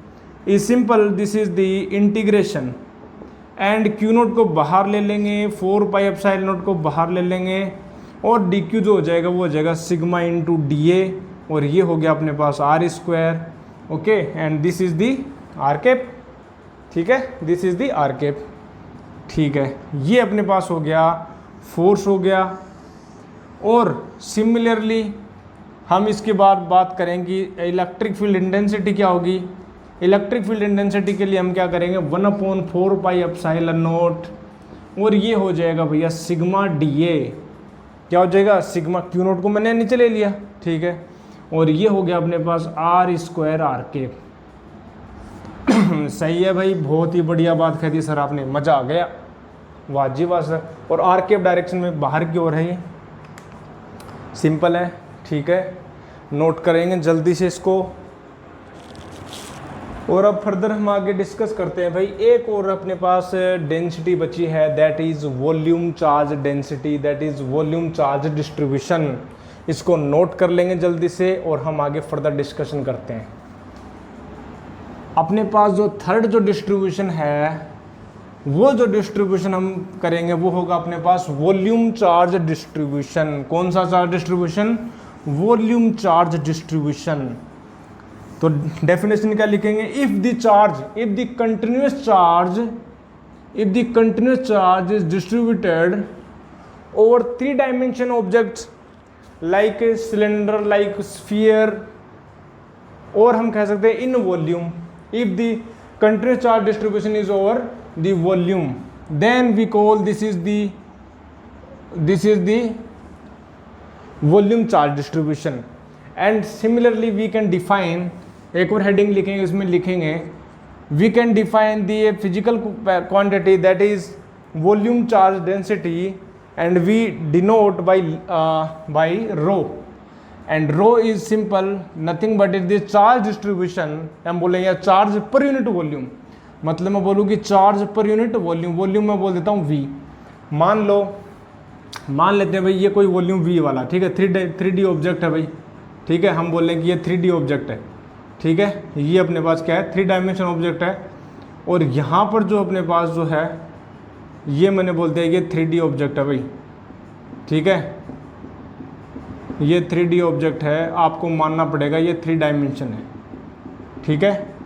is simple, this is the integration, and Q naught को बाहर ले लेंगे, 4 पाई एप्सिलॉन नोट को बाहर ले लेंगे, और डी क्यू जो हो जाएगा वो हो जाएगा सिग्मा इंटू डी ए, और ये हो गया अपने पास R square. Okay, and this is the R cap. ठीक है, this is the R cap. ठीक है, ये अपने पास हो गया फोर्स हो गया। और सिमिलरली हम इसके बाद बात करेंगे इलेक्ट्रिक फील्ड इंटेंसिटी क्या होगी। इलेक्ट्रिक फील्ड इंटेंसिटी के लिए हम क्या करेंगे, 1/4 पाई एप्सिलॉन नोट, और ये हो जाएगा भैया सिग्मा डी ए। क्या हो जाएगा? सिग्मा क्यू नोट को मैंने नीचे ले लिया। ठीक है, और ये हो गया अपने पास आर स्क्वायर आर के। सही है भाई, बहुत ही बढ़िया बात कह दी सर आपने, मज़ा आ गया, वाह जी वाह सर। और आर के डायरेक्शन में बाहर की ओर है, ये सिंपल है। ठीक है, नोट करेंगे जल्दी से इसको, और अब फर्दर हम आगे डिस्कस करते हैं भाई। एक और अपने पास डेंसिटी बची है, that is volume charge density, that is volume charge distribution. इसको नोट कर लेंगे जल्दी से, और हम आगे फर्दर डिस्कशन करते हैं। अपने पास जो थर्ड जो डिस्ट्रीब्यूशन है, वो जो डिस्ट्रीब्यूशन हम करेंगे वो होगा अपने पास वॉल्यूम चार्ज डिस्ट्रीब्यूशन। कौन सा charge distribution? Volume charge distribution. तो डेफिनेशन क्या लिखेंगे? If the continuous charge is distributed over 3 dimension objects like cylinder, like sphere, और हम कह सकते हैं in volume. If the continuous charge distribution is over the volume, then we call this is the volume charge distribution. And similarly we can define, एक और heading लिखेंगे, इसमें लिखेंगे we can define the physical quantity that is volume charge density, and we denote by rho, and rho is simple nothing but it is charge distribution। हम बोलेंगे चार्ज पर यूनिट वॉल्यूम, मतलब मैं बोलूँ कि charge per unit volume, volume मैं बोल देता हूँ v। मान लेते हैं भाई ये कोई वॉल्यूम v वाला, ठीक है, 3D ऑब्जेक्ट है भाई। ठीक है, हम बोल रहे हैं कि ये 3D ऑब्जेक्ट है। ठीक है, ये अपने पास क्या है, 3 डायमेंशन ऑब्जेक्ट है, और यहाँ पर जो अपने पास जो है ये मैंने बोलते हैं ये 3D ऑब्जेक्ट है भाई। ठीक है, ये 3D ऑब्जेक्ट है, आपको मानना पड़ेगा ये 3 डायमेंशन है। ठीक है,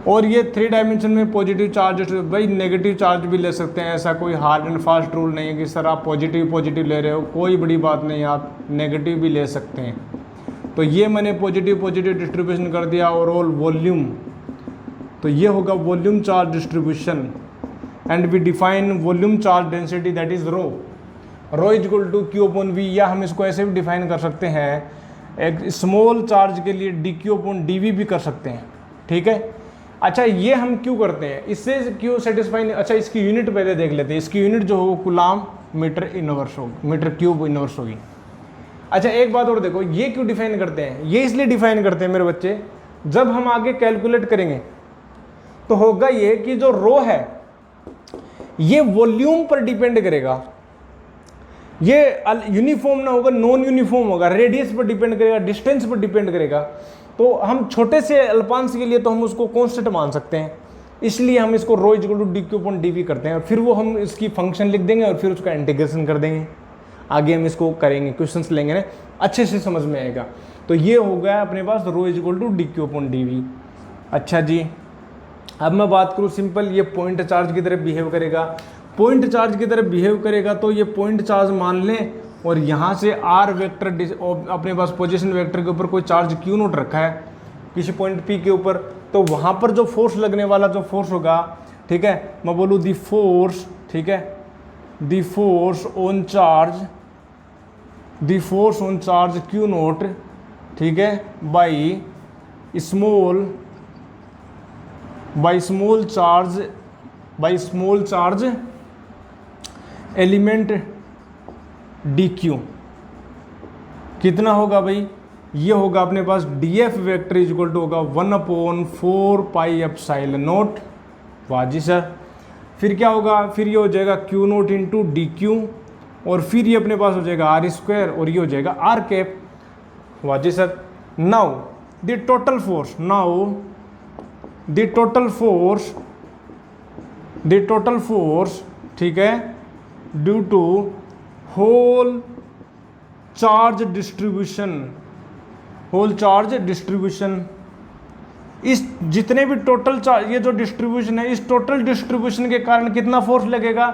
और ये 3 डायमेंशन में पॉजिटिव चार्ज, भाई नेगेटिव चार्ज भी ले सकते हैं, ऐसा कोई हार्ड एंड फास्ट रूल नहीं है कि सर आप पॉजिटिव ले रहे हो, कोई बड़ी बात नहीं, आप नेगेटिव भी ले सकते हैं। तो ये मैंने पॉजिटिव डिस्ट्रीब्यूशन कर दिया और ऑल वॉल्यूम, तो ये होगा volume charge distribution. And we define volume charge density that is rho is equal to Q upon V, या हम इसको ऐसे भी डिफाइन कर सकते हैं एक स्मॉल चार्ज के लिए dq/dv भी कर सकते हैं, ठीक है। अच्छा ये हम क्यों करते हैं, इससे क्यों सेटिस्फाई नहीं। अच्छा इसकी यूनिट पहले देख लेते हैं, इसकी यूनिट जो हो कूलाम मीटर इनवर्स होगी, मीटर क्यूब इनवर्स होगी। अच्छा एक बात और देखो, ये क्यों डिफाइन करते हैं, ये इसलिए डिफाइन करते हैं मेरे बच्चे, जब हम आगे कैलकुलेट करेंगे तो होगा ये कि जो रो है ये वॉल्यूम पर डिपेंड करेगा, ये यूनिफॉर्म ना होगा, नॉन यूनिफॉर्म होगा, रेडियस पर डिपेंड करेगा, डिस्टेंस पर डिपेंड करेगा। तो हम छोटे से अल्पांश के लिए तो हम उसको कांस्टेंट मान सकते हैं, इसलिए हम इसको रो इक्वल टू dq/dv करते हैं, और फिर वो हम इसकी फंक्शन लिख देंगे और फिर उसका इंटीग्रेशन कर देंगे। आगे हम इसको करेंगे, क्वेश्चंस लेंगे ना, अच्छे से समझ में आएगा। तो ये हो गया अपने पास रो इक्वल टू dq/dv। अच्छा जी, अब मैं बात करूँ सिंपल, ये पॉइंट चार्ज की तरह बिहेव करेगा, पॉइंट चार्ज की तरह बिहेव करेगा तो ये पॉइंट चार्ज मान लें, और यहाँ से r वेक्टर अपने पास पोजीशन वेक्टर के ऊपर कोई चार्ज q नोट रखा है किसी पॉइंट p के ऊपर, तो वहाँ पर जो फोर्स लगने वाला जो फोर्स होगा, ठीक है, मैं बोलूँ दी फोर्स, ठीक है, the force on charge, the force on charge q note, ठीक है, by small charge element dq कितना होगा भाई, ये होगा अपने पास df वेक्टर इक्वल टू होगा 1/4 पाई एप्सिलॉन नॉट। वाह जी सर। फिर क्या होगा, फिर ये हो जाएगा q नोट इंटू dq, और फिर ये अपने पास हो जाएगा r स्क्वायर, और ये हो जाएगा r कैप। वाह जी sir. Now the total force, ठीक है, due to whole charge distribution, इस जितने भी टोटल चार्ज, ये जो डिस्ट्रीब्यूशन है, इस टोटल डिस्ट्रीब्यूशन के कारण कितना फोर्स लगेगा,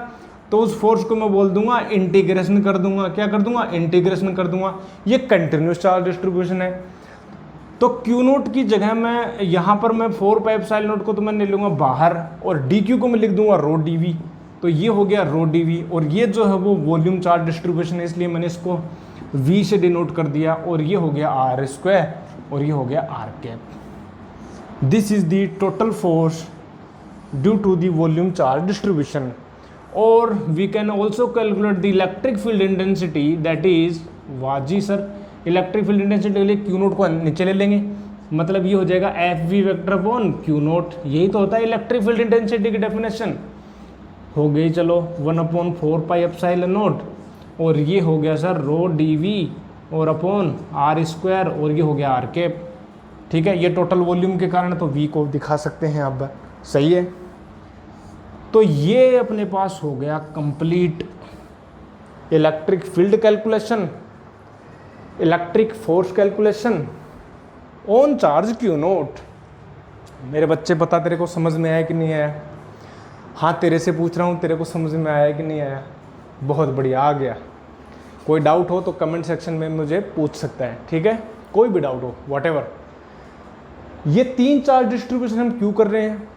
तो उस फोर्स को मैं बोल दूंगा इंटीग्रेशन कर दूंगा। क्या कर दूंगा, इंटीग्रेशन कर दूंगा। ये कंटिन्यूस चार्ज डिस्ट्रीब्यूशन है, तो Q नोट की जगह मैं यहाँ पर मैं 4 पाई एप्सिलॉन नोट को तो मैं ले लूँगा बाहर, और dq को मैं लिख दूंगा रो dv, तो ये हो गया रो dv, और ये जो है वो वॉल्यूम चार्ज डिस्ट्रीब्यूशन है, इसलिए मैंने इसको v से डिनोट कर दिया, और ये हो गया r स्क्वायर, और ये हो गया r cap. This is the total force due to the volume charge distribution. और we can also calculate the electric field intensity, that is, वाह जी सर, इलेक्ट्रिक फील्ड इंटेंसिटी के लिए Q नोट को नीचे ले लेंगे, मतलब ये हो जाएगा FV vector upon Q note. यही तो होता है इलेक्ट्रिक फील्ड इंटेंसिटी की डेफिनेशन। हो गई चलो 1/4 पाई एप्सिलॉन नोट, और ये हो गया सर रो dv और अपॉन r स्क्वायर, और ये हो गया r कैप। ठीक है, ये टोटल वॉल्यूम के कारण तो v को दिखा सकते हैं अब, सही है। तो ये अपने पास हो गया complete electric field calculation, electric force calculation on charge Q note. मेरे बच्चे बता तेरे को समझ में आया कि नहीं आया? हाँ तेरे से पूछ रहा हूँ, तेरे को समझ में आया कि नहीं आया? बहुत बढ़िया, आ गया। कोई डाउट हो तो कमेंट सेक्शन में मुझे पूछ सकता है, ठीक है, कोई भी डाउट हो, व्हाटएवर। ये 3 चार्ज डिस्ट्रीब्यूशन हम क्यों कर रहे हैं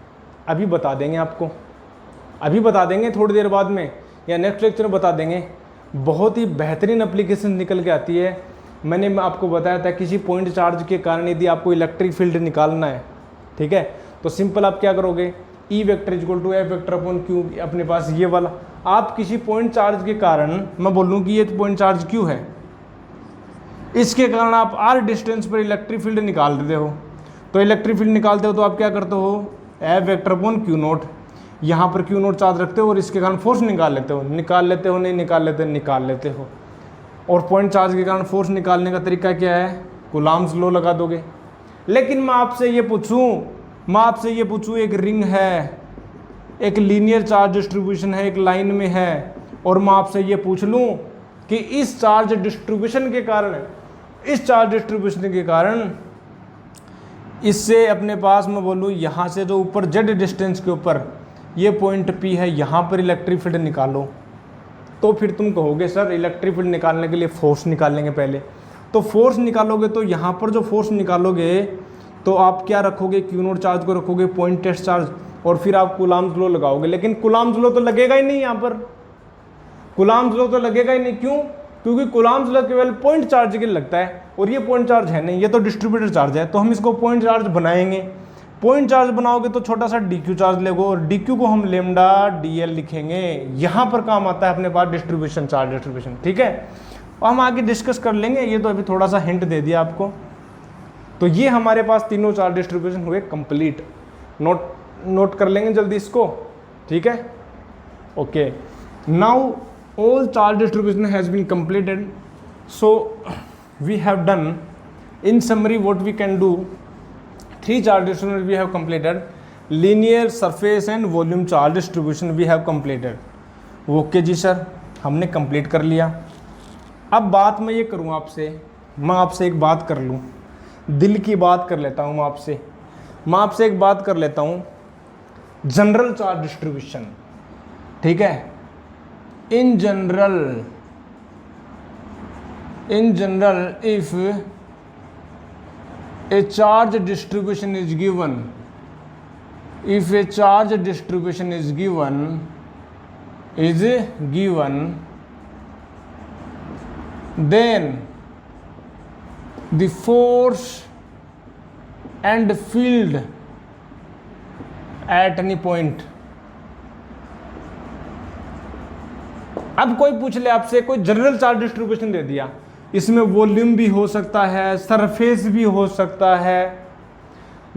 अभी बता देंगे आपको, अभी बता देंगे थोड़ी देर बाद में, या नेक्स्ट लेक्चर में बता देंगे। बहुत ही बेहतरीन एप्लीकेशन निकल के आती है। मैंने आपको बताया था किसी पॉइंट चार्ज के कारण यदि आपको इलेक्ट्रिक फील्ड निकालना है, ठीक है, तो सिंपल आप क्या करोगे, E vector equal to F vector upon Q, अपने पास ये वाला। आप किसी पॉइंट चार्ज के कारण, मैं बोल लूँ कि ये पॉइंट चार्ज Q है, इसके कारण आप r डिस्टेंस पर इलेक्ट्रिक फील्ड निकाल देते हो। तो इलेक्ट्रिक फील्ड निकालते हो तो आप क्या करते हो, F vector upon Q note, यहाँ पर Q नोट चार्ज रखते हो और इसके कारण फोर्स निकाल लेते हो, नहीं निकाल लेते हो। और पॉइंट चार्ज के कारण फोर्स निकालने का तरीका क्या है, कूलॉम्स लॉ लगा दोगे। लेकिन मैं आपसे ये पूछूं, एक रिंग है, एक लीनियर चार्ज डिस्ट्रीब्यूशन है, एक लाइन में है, और मैं आपसे ये पूछ लूं कि इस चार्ज डिस्ट्रीब्यूशन के कारण इससे अपने पास मैं बोलूँ यहाँ से जो ऊपर z डिस्टेंस के ऊपर ये पॉइंट P है, यहाँ पर इलेक्ट्रिक फील्ड निकालो, तो फिर तुम कहोगे सर इलेक्ट्रिक फील्ड निकालने के लिए फोर्स निकालेंगे पहले। तो फोर्स निकालोगे तो यहाँ पर जो फोर्स निकालोगे तो आप क्या रखोगे, Q नोट चार्ज को रखोगे पॉइंट टेस्ट चार्ज, और फिर आप कूलॉम्स लॉ लगाओगे। लेकिन कूलॉम्स लॉ तो लगेगा ही नहीं, यहाँ पर कूलॉम्स लॉ तो लगेगा ही नहीं। क्यों? क्योंकि कूलम्ब्स लॉ केवल पॉइंट चार्ज के लिए लगता है और ये पॉइंट चार्ज है नहीं, ये तो डिस्ट्रीब्यूटर चार्ज है, तो हम इसको पॉइंट चार्ज बनाएंगे। पॉइंट चार्ज बनाओगे तो छोटा सा dq चार्ज लेगो और dq को हम लेमडा dl लिखेंगे। यहाँ पर काम आता है अपने पास डिस्ट्रीब्यूशन, चार्ज डिस्ट्रीब्यूशन, ठीक है। और हम आगे डिस्कस कर लेंगे, ये तो अभी थोड़ा सा हिंट दे दिया आपको। तो ये हमारे पास तीनों चार्ज डिस्ट्रीब्यूशन हुए कंप्लीट। नोट कर लेंगे जल्दी इसको, ठीक है। Okay, now all charge distribution has been completed, so we have done, in summary what we can do, 3 charge distribution we have completed, linear, surface and volume charge distribution we have completed। Okay जी सर, हमने कंप्लीट कर लिया। अब बात मैं ये करूँ आपसे, मैं आपसे एक बात कर लूँ, दिल की बात कर लेता हूँ मैं आपसे एक बात कर लेता हूँ, जनरल चार्ज डिस्ट्रीब्यूशन, ठीक है। in general if a charge distribution is given, then the force and field at any point। अब कोई पूछ ले आपसे, कोई जनरल चार्ज डिस्ट्रीब्यूशन दे दिया, इसमें वॉल्यूम भी हो सकता है, सरफेस भी हो सकता है,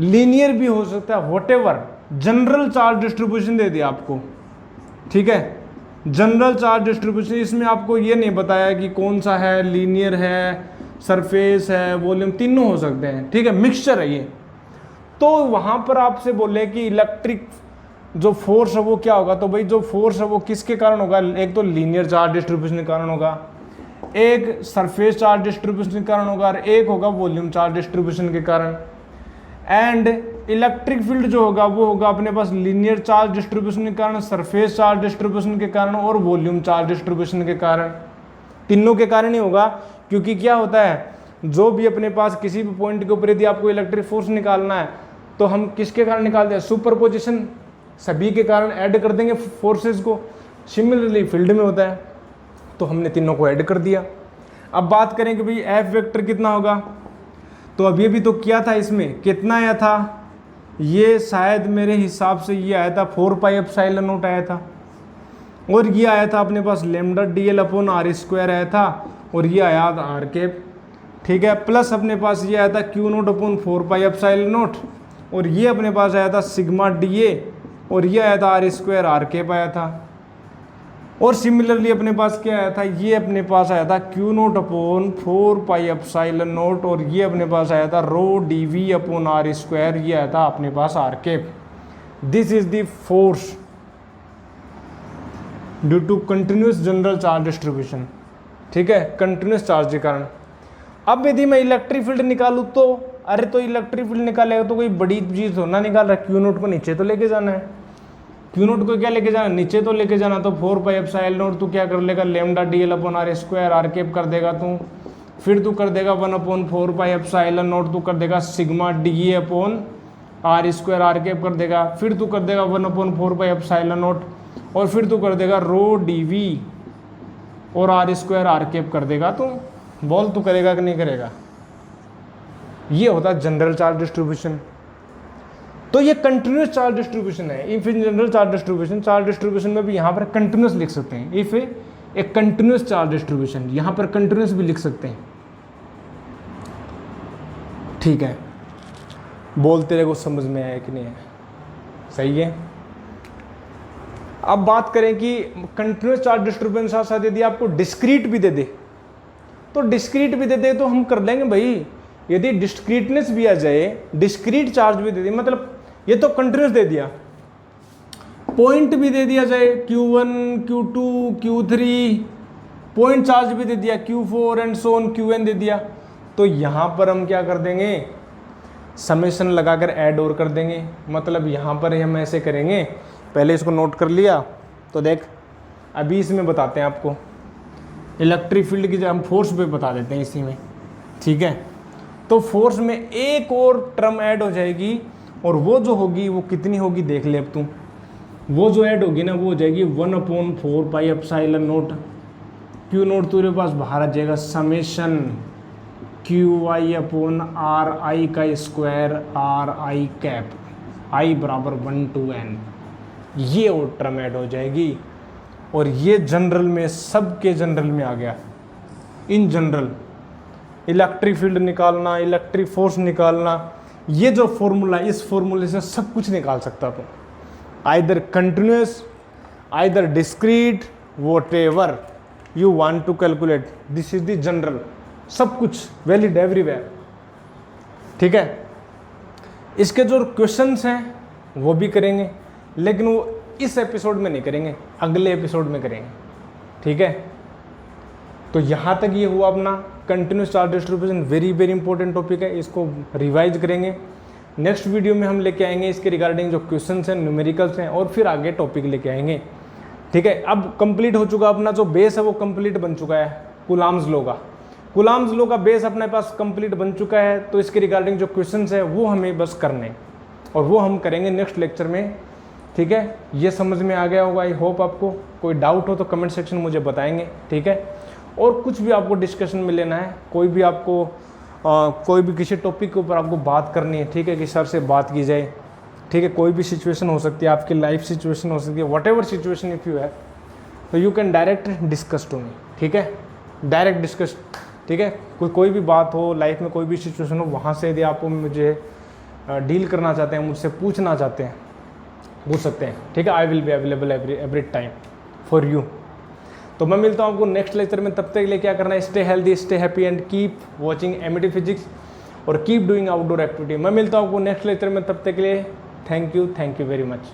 लीनियर भी हो सकता है, व्हाटएवर, जनरल चार्ज डिस्ट्रीब्यूशन दे दिया आपको, ठीक है। जनरल चार्ज डिस्ट्रीब्यूशन, इसमें आपको ये नहीं बताया कि कौन सा है, लीनियर है, सरफेस है, वॉल्यूम, तीनों हो सकते हैं, ठीक है, मिक्सचर है ये। तो वहाँ पर आपसे बोले कि इलेक्ट्रिक जो फोर्स है वो क्या होगा, तो भाई जो फोर्स है वो किसके कारण होगा, एक तो लीनियर चार्ज डिस्ट्रीब्यूशन के कारण होगा, एक सरफेस चार्ज डिस्ट्रीब्यूशन के कारण होगा, और एक होगा वॉल्यूम चार्ज डिस्ट्रीब्यूशन के कारण। एंड इलेक्ट्रिक फील्ड जो होगा वो होगा अपने पास लीनियर चार्ज डिस्ट्रीब्यूशन के कारण, सरफेस चार्ज डिस्ट्रीब्यूशन के कारण और वॉल्यूम चार्ज डिस्ट्रीब्यूशन के कारण। तीनों के कारण ही होगा, क्योंकि क्या होता है, जो भी अपने पास किसी भी पॉइंट के ऊपर यदि आपको इलेक्ट्रिक फोर्स निकालना है तो हम किसके कारण निकालते हैं, सुपरपोजिशन, सभी के कारण ऐड कर देंगे फोर्सेस को। सिमिलरली फील्ड में होता है, तो हमने तीनों को ऐड कर दिया। अब बात करें कि भाई एफ वेक्टर कितना होगा, तो अभी भी तो किया था, इसमें कितना आया था, ये शायद मेरे हिसाब से ये आया था 4 पाई एप्सिलॉन नॉट आया था, और ये आया था अपने पास lambda dl upon r square आया था, और ये आया था r कैप, ठीक है, प्लस अपने पास ये आया था q naught upon 4 pi epsilon naught, और ये अपने पास आया था सिग्मा dA, और ये आया था r स्क्वायर r कैप आया था। और सिमिलरली अपने पास क्या आया था, ये अपने पास आया था q naught upon 4 pi epsilon naught, और ये अपने पास आया था rho dv upon r square, ये आया था अपने पास r cap. This is the force due to continuous general charge distribution, ठीक है, कंटिन्यूस चार्ज के कारण। अब यदि मैं इलेक्ट्रिक फील्ड निकालूँ तो, अरे तो इलेक्ट्रिक फील्ड निकालेगा तो कोई बड़ी चीज़ तो ना निकाल रहा, क्यू नोट को नीचे तो लेके जाना है, क्यू नोट को क्या लेके जाना, नीचे तो लेके जाना। तो 4 पाई एप्सिलॉन नोट तू क्या कर लेगा, lambda dl upon r square r cap कर देगा तू, फिर तू कर देगा 1 अपॉन 4 पाई एप्सिलॉन नोट, तू कर देगा sigma dA upon r square r cap कर देगा, फिर तू कर देगा 1 अपॉन 4 पाई एप्सिलॉन नोट, और फिर तू कर देगा रो dv और r स्क्वायर r कैप कर देगा। तू बोल तू करेगा कि नहीं करेगा। ये होता है जनरल चार्ज डिस्ट्रीब्यूशन। तो ये कंटिन्यूस चार्ज डिस्ट्रीब्यूशन है। If in general charge distribution में भी यहाँ पर कंटिन्यूस लिख सकते हैं, if a continuous charge distribution, यहाँ पर कंटिन्यूस भी लिख सकते हैं, ठीक है। बोल तेरे को समझ में आया कि नहीं है, सही है। अब बात करें कि कंटिन्यूस चार्ज डिस्ट्रीब्यूशन साथ साथ यदि आपको डिस्क्रीट भी दे दे, तो डिस्क्रीट भी दे दे तो हम कर लेंगे भाई। यदि डिस्क्रीटनेस भी आ जाए, डिस्क्रीट चार्ज भी दे दे, मतलब ये तो कंटिन्यूस दे दिया, पॉइंट भी दे दिया जाए Q1, Q2, Q3, point charge भी दे दिया Q4 and so on Qn दे दिया, तो यहाँ पर हम क्या कर देंगे, समेशन लगाकर ऐड और कर देंगे। मतलब यहाँ पर हम ऐसे करेंगे, पहले इसको नोट कर लिया, तो देख अभी इसमें बताते हैं आपको इलेक्ट्रिक फील्ड की, जब हम फोर्स पे बता देते हैं इसी में, ठीक है। तो फोर्स में एक और टर्म ऐड हो जाएगी, और वो जो होगी वो कितनी होगी देख ले अब तू, वो जो ऐड होगी ना वो हो जाएगी 1 upon 4 pi epsilon note, Q note तो मेरे पास बाहर आ जाएगा, summation Q I upon are आई का स्क्वायर आर आई कैप, आई बराबर 1 to n, ये और टर्म ऐड हो जाएगी। और ये जनरल में, सबके जनरल में आ गया। इन जनरल इलेक्ट्रिक फील्ड निकालना, इलेक्ट्रिक फोर्स निकालना, ये जो फॉर्मूला, इस फॉर्मूले से सब कुछ निकाल सकता तुम, either continuous, either discrete, whatever you want to calculate, this is the general, सब कुछ वैलिड एवरीवेयर। ठीक है, इसके जो क्वेश्चंस हैं वो भी करेंगे, लेकिन वो इस एपिसोड में नहीं करेंगे, अगले एपिसोड में करेंगे। ठीक है, तो यहाँ तक ये हुआ अपना continuous charge distribution, very very important topic है, इसको रिवाइज करेंगे। नेक्स्ट वीडियो में हम लेके आएंगे इसके रिगार्डिंग जो क्वेश्चंस हैं, न्यूमेरिकल्स हैं, और फिर आगे टॉपिक लेके आएंगे। ठीक है, अब कंप्लीट हो चुका अपना जो बेस है वो कंप्लीट बन चुका है कूलाम्स लॉ का। कूलाम्स लॉ का बेस अपने पास कंप्लीट बन चुका है, तो इसके रिगार्डिंग जो क्वेश्चंस है वो हमें बस करने, और वो हम करेंगे नेक्स्ट लेक्चर में। ठीक है, ये समझ में आ गया होगा, आई होप। आपको कोई डाउट हो तो कमेंट सेक्शन में मुझे बताएंगे। ठीक है, और कुछ भी आपको डिस्कशन में लेना है, कोई भी आपको कोई भी किसी टॉपिक के ऊपर आपको बात करनी है, ठीक है, कि सर से बात की जाए। ठीक है, कोई भी सिचुएशन हो सकती है, आपकी लाइफ सिचुएशन हो सकती है, whatever situation if you है, तो you can direct discuss to me. ठीक है, डायरेक्ट डिस्कस। ठीक है, कोई भी बात हो लाइफ में, कोई भी सिचुएशन हो, वहाँ से यदि आप मुझे डील करना चाहते हैं, मुझसे पूछना चाहते हैं, पूछ सकते हैं। ठीक है, I will be available every time for you. तो मैं मिलता हूँ आपको नेक्स्ट लेक्चर में, तब तक के लिए क्या करना है, stay healthy, stay happy and keep watching MET physics और कीप डूइंग आउटडोर एक्टिविटी। मैं मिलता हूँ आपको नेक्स्ट लेक्चर में, तब तक के लिए थैंक यू वेरी मच।